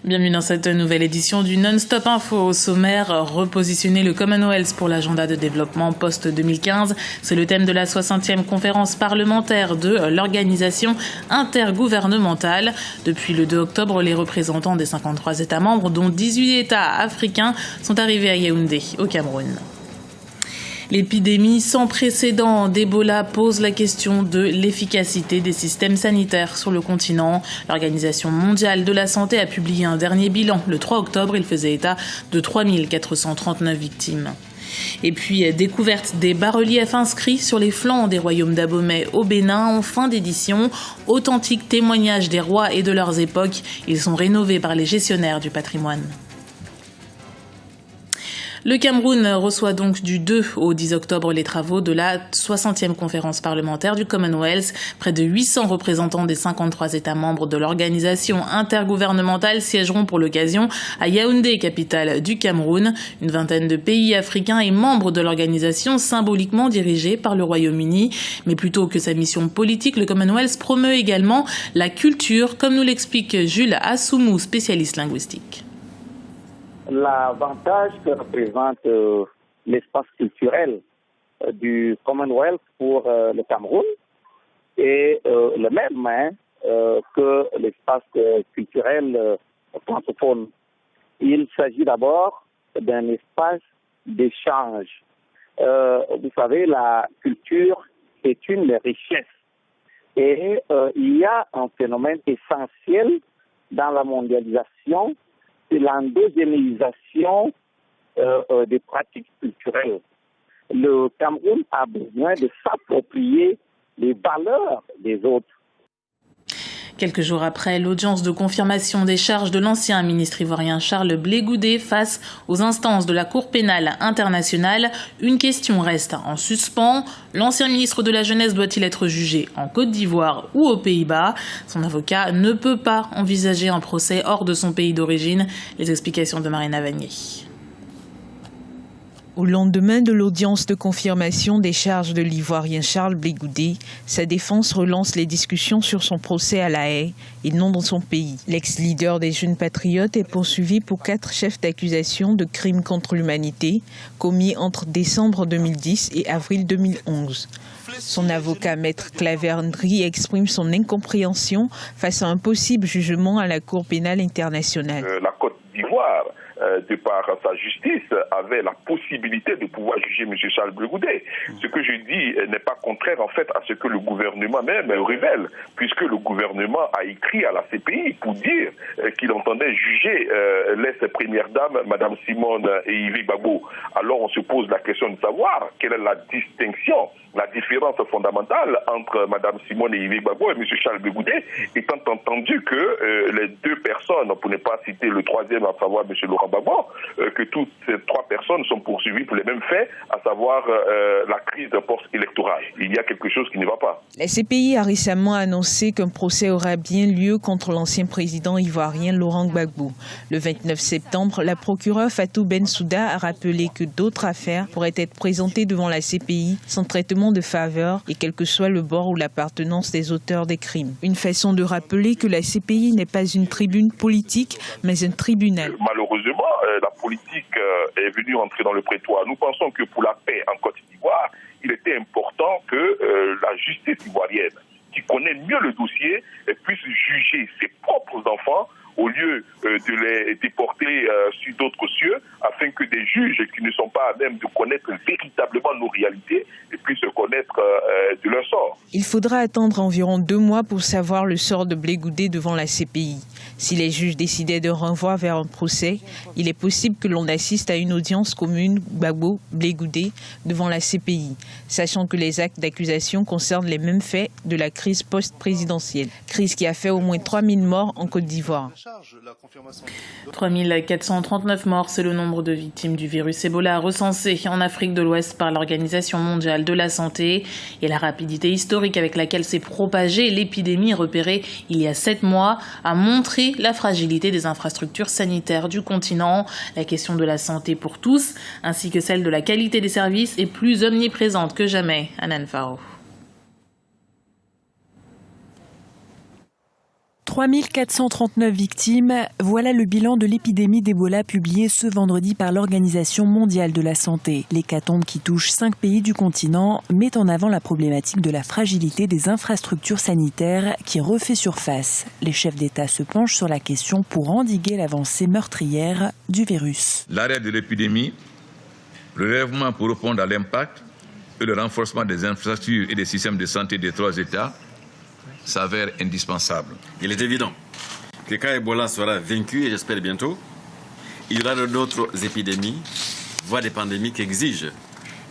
Bienvenue dans cette nouvelle édition du Non-Stop Info. Au sommaire, repositionner le Commonwealth pour l'agenda de développement post-2015. C'est le thème de la 60e conférence parlementaire de l'organisation intergouvernementale. Depuis le 2 octobre, les représentants des 53 États membres, dont 18 États africains, sont arrivés à Yaoundé, au Cameroun. L'épidémie sans précédent d'Ebola pose la question de l'efficacité des systèmes sanitaires sur le continent. L'Organisation mondiale de la santé a publié un dernier bilan. Le 3 octobre, il faisait état de 3439 victimes. Et puis, découverte des bas-reliefs inscrits sur les flancs des royaumes d'Abomey au Bénin en fin d'édition. Authentiques témoignages des rois et de leurs époques. Ils sont rénovés par les gestionnaires du patrimoine. Le Cameroun reçoit donc du 2 au 10 octobre les travaux de la 60e conférence parlementaire du Commonwealth. Près de 800 représentants des 53 États membres de l'organisation intergouvernementale siégeront pour l'occasion à Yaoundé, capitale du Cameroun. Une vingtaine de pays africains et membres de l'organisation symboliquement dirigée par le Royaume-Uni. Mais plutôt que sa mission politique, le Commonwealth promeut également la culture, comme nous l'explique Jules Assoumou, spécialiste linguistique. L'avantage que représente l'espace culturel du Commonwealth pour le Cameroun est le même que l'espace culturel francophone. Il s'agit d'abord d'un espace d'échange. Vous savez, la culture est une richesse et il y a un phénomène essentiel dans la mondialisation, c'est l'endogénéisation des pratiques culturelles. Le Cameroun a besoin de s'approprier les valeurs des autres. Quelques jours après l'audience de confirmation des charges de l'ancien ministre ivoirien Charles Blé Goudé face aux instances de la Cour pénale internationale, une question reste en suspens. L'ancien ministre de la Jeunesse doit-il être jugé en Côte d'Ivoire ou aux Pays-Bas? Son avocat ne peut pas envisager un procès hors de son pays d'origine. Les explications de Marina Vanier. Au lendemain de l'audience de confirmation des charges de l'Ivoirien Charles Blé Goudé, sa défense relance les discussions sur son procès à La Haye et non dans son pays. L'ex-leader des Jeunes Patriotes est poursuivi pour 4 chefs d'accusation de crimes contre l'humanité commis entre décembre 2010 et avril 2011. Son avocat, Maître Claver Ndri, exprime son incompréhension face à un possible jugement à la Cour pénale internationale. La Côte d'Ivoire, de par sa justice, avait la possibilité de pouvoir juger M. Charles Blé Goudé. Ce que je dis n'est pas contraire en fait à ce que le gouvernement même révèle, puisque le gouvernement a écrit à la CPI pour dire qu'il entendait juger l'ex-première dame, Mme Simone et Yves Gbagbo. Alors on se pose la question de savoir quelle est la distinction, la différence fondamentale entre Mme Simone et Yves Gbagbo et M. Charles Blé Goudé, étant entendu que les deux personnes, pour ne pas citer le troisième, à savoir M. Laurent Gbagbo, que toutes ces 3 personnes sont poursuivies pour les mêmes faits, à savoir la crise post-électorale. Il y a quelque chose qui ne va pas. La CPI a récemment annoncé qu'un procès aura bien lieu contre l'ancien président ivoirien Laurent Gbagbo. Le 29 septembre, la procureure Fatou Bensouda a rappelé que d'autres affaires pourraient être présentées devant la CPI sans traitement de faveur et quel que soit le bord ou l'appartenance des auteurs des crimes. Une façon de rappeler que la CPI n'est pas une tribune politique, mais un tribunal. Malheureusement, la politique est venue entrer dans le prétoire. Nous pensons que pour la paix en Côte d'Ivoire, il était important que la justice ivoirienne, qui connaît mieux le dossier, puisse juger ses propres enfants au lieu de les déporter sur d'autres cieux, afin que des juges qui ne sont pas à même de connaître véritablement nos réalités puissent connaître de leur sort. Il faudra attendre environ 2 mois pour savoir le sort de Blé Goudé devant la CPI. Si les juges décidaient de renvoi vers un procès, il est possible que l'on assiste à une audience commune Gbagbo-Blé Goudé devant la CPI, sachant que les actes d'accusation concernent les mêmes faits de la crise post-présidentielle, crise qui a fait au moins 3000 morts en Côte d'Ivoire. 3439 morts, c'est le nombre de victimes du virus Ebola recensé en Afrique de l'Ouest par l'Organisation mondiale de la santé et la rapidité historique avec laquelle s'est propagée l'épidémie repérée il y a 7 mois a montré la fragilité des infrastructures sanitaires du continent. La question de la santé pour tous, ainsi que celle de la qualité des services, est plus omniprésente que jamais. Anan Faro. 3439 victimes, voilà le bilan de l'épidémie d'Ebola publié ce vendredi par l'Organisation mondiale de la santé. L'hécatombe qui touche 5 pays du continent met en avant la problématique de la fragilité des infrastructures sanitaires qui refait surface. Les chefs d'État se penchent sur la question pour endiguer l'avancée meurtrière du virus. L'arrêt de l'épidémie, le relèvement pour répondre à l'impact et le renforcement des infrastructures et des systèmes de santé des 3 États s'avère indispensable. Il est évident que quand Ebola sera vaincu, et j'espère bientôt, il y aura d'autres épidémies, voire des pandémies qui exigent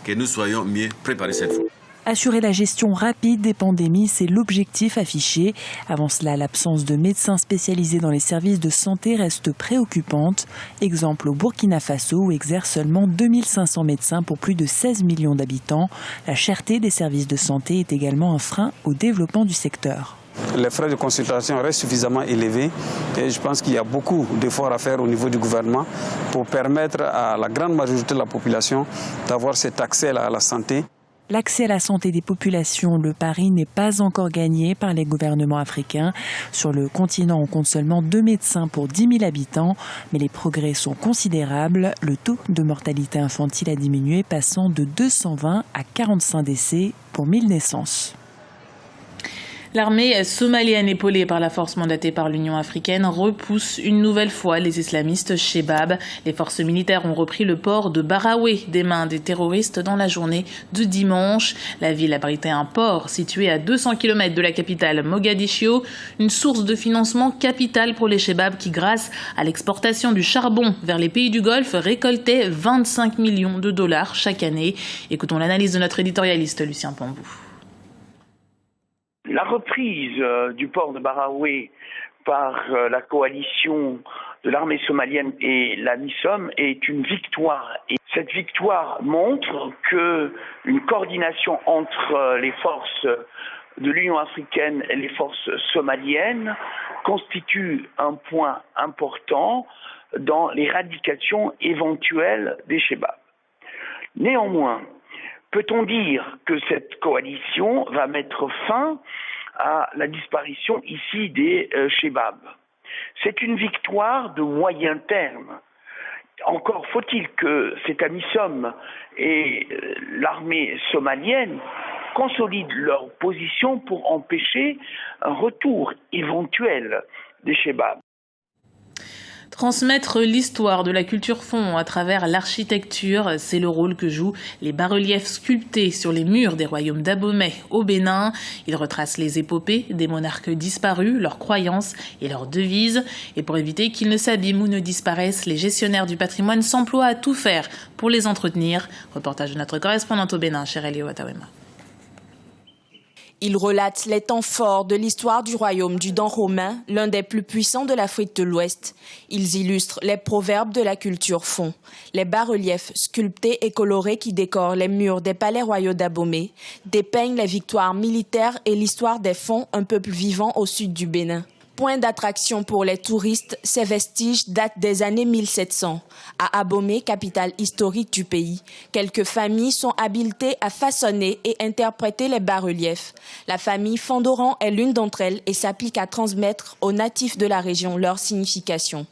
que nous soyons mieux préparés cette fois. Assurer la gestion rapide des pandémies, c'est l'objectif affiché. Avant cela, l'absence de médecins spécialisés dans les services de santé reste préoccupante. Exemple au Burkina Faso où exercent seulement 2500 médecins pour plus de 16 millions d'habitants. La cherté des services de santé est également un frein au développement du secteur. Les frais de consultation restent suffisamment élevés et je pense qu'il y a beaucoup d'efforts à faire au niveau du gouvernement pour permettre à la grande majorité de la population d'avoir cet accès à la santé. L'accès à la santé des populations, le pari n'est pas encore gagné par les gouvernements africains. Sur le continent, on compte seulement 2 médecins pour 10 000 habitants, mais les progrès sont considérables. Le taux de mortalité infantile a diminué, passant de 220 à 45 décès pour 1000 naissances. L'armée somalienne, épaulée par la force mandatée par l'Union africaine, repousse une nouvelle fois les islamistes Chebab. Les forces militaires ont repris le port de Baraoué des mains des terroristes dans la journée de dimanche. La ville abritait un port situé à 200 km de la capitale Mogadiscio, une source de financement capitale pour les Chebab qui, grâce à l'exportation du charbon vers les pays du Golfe, récoltaient 25 millions de dollars chaque année. Écoutons l'analyse de notre éditorialiste Lucien Pambou. La reprise du port de Baraoué par la coalition de l'armée somalienne et la MISOM est une victoire. Et cette victoire montre qu'une coordination entre les forces de l'Union africaine et les forces somaliennes constitue un point important dans l'éradication éventuelle des Chebab. Néanmoins, peut-on dire que cette coalition va mettre fin à la disparition ici des Chebab? C'est une victoire de moyen terme. Encore faut-il que cette AMISOM et l'armée somalienne consolident leur position pour empêcher un retour éventuel des Chebab. Transmettre l'histoire de la culture fon à travers l'architecture, c'est le rôle que jouent les bas-reliefs sculptés sur les murs des royaumes d'Abomey au Bénin. Ils retracent les épopées des monarques disparus, leurs croyances et leurs devises. Et pour éviter qu'ils ne s'abîment ou ne disparaissent, les gestionnaires du patrimoine s'emploient à tout faire pour les entretenir. Reportage de notre correspondante au Bénin, Chérélio Watawema. Il relate les temps forts de l'histoire du royaume du Dahomey, l'un des plus puissants de l'Afrique de l'Ouest. Ils illustrent les proverbes de la culture fon. Les bas-reliefs sculptés et colorés qui décorent les murs des palais royaux d'Abomey dépeignent les victoires militaires et l'histoire des Fons, un peuple vivant au sud du Bénin. Point d'attraction pour les touristes, ces vestiges datent des années 1700. À Abomey, capitale historique du pays, quelques familles sont habilitées à façonner et interpréter les bas-reliefs. La famille Fondoran est l'une d'entre elles et s'applique à transmettre aux natifs de la région leur signification.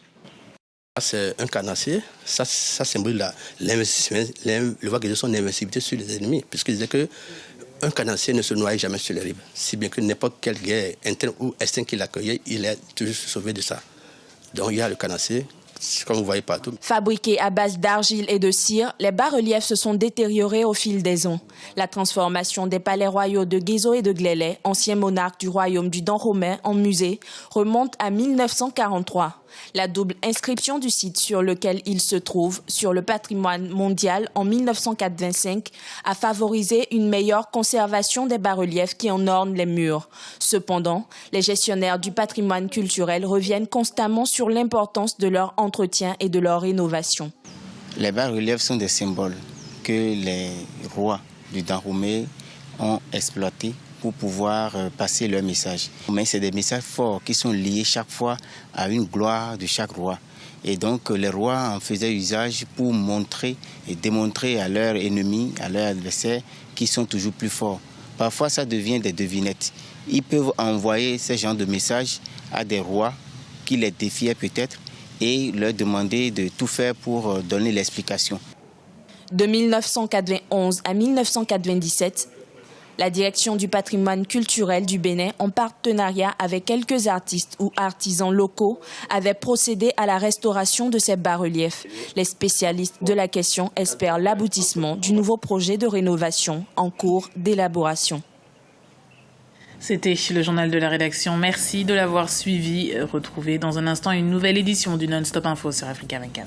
C'est un carnassier, ça symbolise son invincibilité sur les ennemis, puisqu'il disait que un carnassier ne se noie jamais sur les rives, si bien que n'importe quelle guerre interne ou externe qu'il accueillait, il est toujours sauvé de ça. Donc il y a le carnassier, comme vous voyez partout. Fabriqués à base d'argile et de cire, les bas-reliefs se sont détériorés au fil des ans. La transformation des palais royaux de Guézo et de Glélé, anciens monarques du royaume du Dahomey, en musée, remonte à 1943. La double inscription du site sur lequel il se trouve sur le patrimoine mondial en 1985 a favorisé une meilleure conservation des bas-reliefs qui en ornent les murs. Cependant, les gestionnaires du patrimoine culturel reviennent constamment sur l'importance de leur entretien et de leur rénovation. Les bas-reliefs sont des symboles que les rois du Dahomey ont exploités pour pouvoir passer leur message. Mais c'est des messages forts qui sont liés chaque fois à une gloire de chaque roi. Et donc les rois en faisaient usage pour montrer et démontrer à leurs ennemis, à leurs adversaires, qu'ils sont toujours plus forts. Parfois ça devient des devinettes. ils peuvent envoyer ce genre de messages à des rois qui les défiaient peut-être et leur demander de tout faire pour donner l'explication. De 1991 à 1997, la direction du patrimoine culturel du Bénin, en partenariat avec quelques artistes ou artisans locaux, avait procédé à la restauration de ces bas-reliefs. Les spécialistes de la question espèrent l'aboutissement du nouveau projet de rénovation en cours d'élaboration. C'était le journal de la rédaction. Merci de l'avoir suivi. Retrouvez dans un instant une nouvelle édition du Non-Stop Info sur Africa 24.